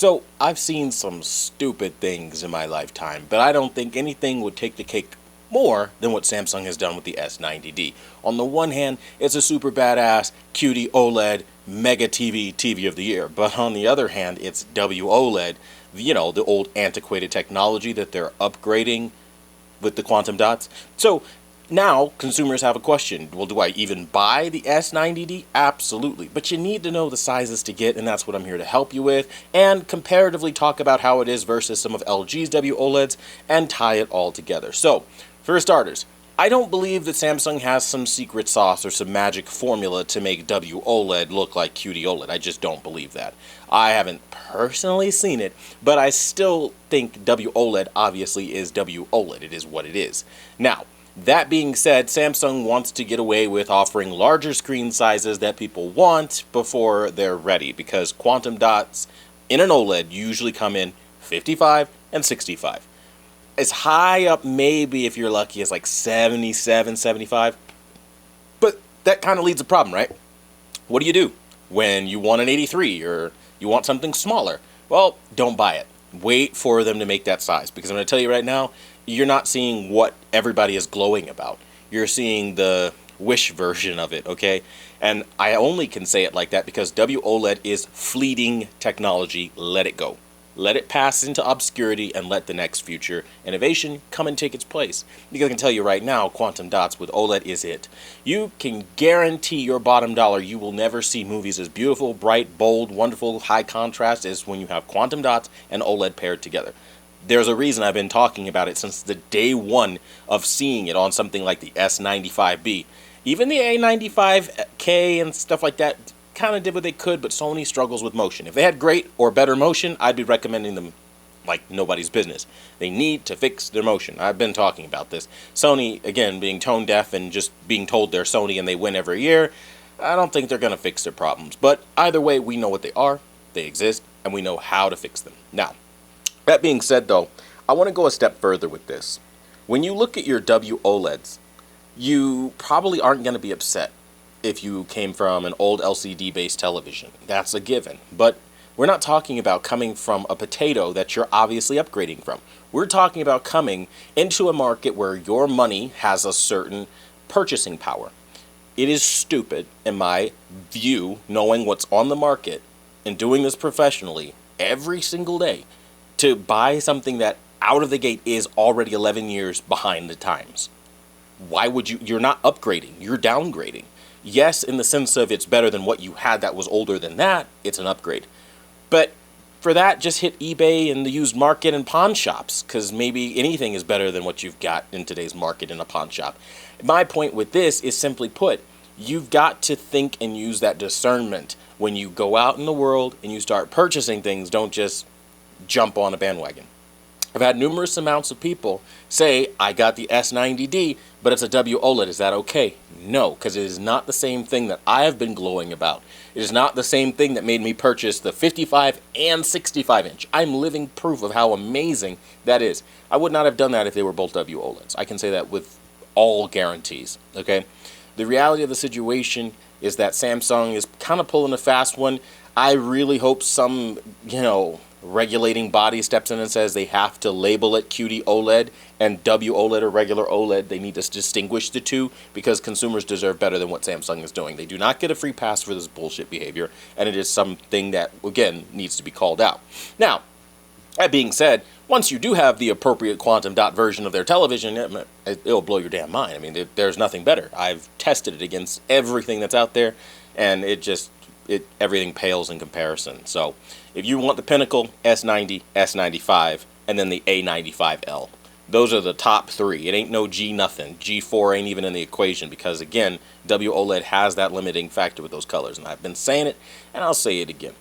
So, I've seen some stupid things in my lifetime, but I don't think anything would take the cake more than what Samsung has done with the S90D. On the one hand, it's a super badass QD-OLED mega TV of the year, but on the other hand, it's WOLED, the old antiquated technology that they're upgrading with the quantum dots. So now consumers have a question. Well, do I even buy the S90D? Absolutely. But you need to know the sizes to get, and that's what I'm here to help you with, and comparatively talk about how it is versus some of LG's WOLEDs and tie it all together. So, for starters, I don't believe that Samsung has some secret sauce or some magic formula to make WOLED look like QD-OLED. I just don't believe that. I haven't personally seen it, but I still think WOLED obviously is WOLED. It is what it is. Now, that being said, Samsung wants to get away with offering larger screen sizes that people want before they're ready, because quantum dots in an OLED usually come in 55 and 65. As high up, maybe if you're lucky, as like 77, 75. But that kind of leads to a problem, right? What do you do when you want an 83 or you want something smaller? Well, don't buy it. Wait for them to make that size, because I'm going to tell you right now, you're not seeing what everybody is glowing about. You're seeing the Wish version of it, okay? And I only can say it like that because WOLED is fleeting technology. Let it go. Let it pass into obscurity and let the next future innovation come and take its place. Because I can tell you right now, quantum dots with OLED is it. You can guarantee your bottom dollar you will never see movies as beautiful, bright, bold, wonderful, high contrast as when you have quantum dots and OLED paired together. There's a reason I've been talking about it since the day one of seeing it on something like the S95B. Even the A95K and stuff like that kind of did what they could, but Sony struggles with motion. If they had great or better motion, I'd be recommending them like nobody's business. They need to fix their motion. I've been talking about this. Sony, again, being tone deaf and just being told they're Sony and they win every year, I don't think they're going to fix their problems. But either way, we know what they are, they exist, and we know how to fix them. Now, that being said, though, I want to go a step further with this. When you look at your WOLEDs, you probably aren't going to be upset if you came from an old LCD-based television. That's a given. But we're not talking about coming from a potato that you're obviously upgrading from. We're talking about coming into a market where your money has a certain purchasing power. It is stupid, in my view, knowing what's on the market and doing this professionally every single day, to buy something that out of the gate is already 11 years behind the times. Why would you? You're not upgrading, you're downgrading. Yes, in the sense of it's better than what you had that was older than that, it's an upgrade. But for that, just hit eBay and the used market and pawn shops, because maybe anything is better than what you've got in today's market in a pawn shop. My point with this is simply put, you've got to think and use that discernment when you go out in the world and you start purchasing things. Don't just jump on a bandwagon. I've had numerous amounts of people say, I got the S90D, but it's a WOLED. Is that okay? No, because it is not the same thing that I have been glowing about. It is not the same thing that made me purchase the 55 and 65 inch. I'm living proof of how amazing that is. I would not have done that if they were both WOLEDs. I can say that with all guarantees, okay? The reality of the situation is that Samsung is kind of pulling a fast one. I really hope some, regulating body steps in and says they have to label it QD-OLED and WOLED or regular OLED. They need to distinguish the two, because consumers deserve better than what Samsung is doing. They do not get a free pass for this bullshit behavior, and it is something that, again, needs to be called out. Now, that being said, once you do have the appropriate quantum dot version of their television, it'll blow your damn mind. I mean, there's nothing better. I've tested it against everything that's out there, and everything pales in comparison. So if you want the pinnacle, S90, S95, and then the A95L. Those are the top three. It ain't no G nothing. G4 ain't even in the equation, because again, WOLED has that limiting factor with those colors, and I've been saying it and I'll say it again.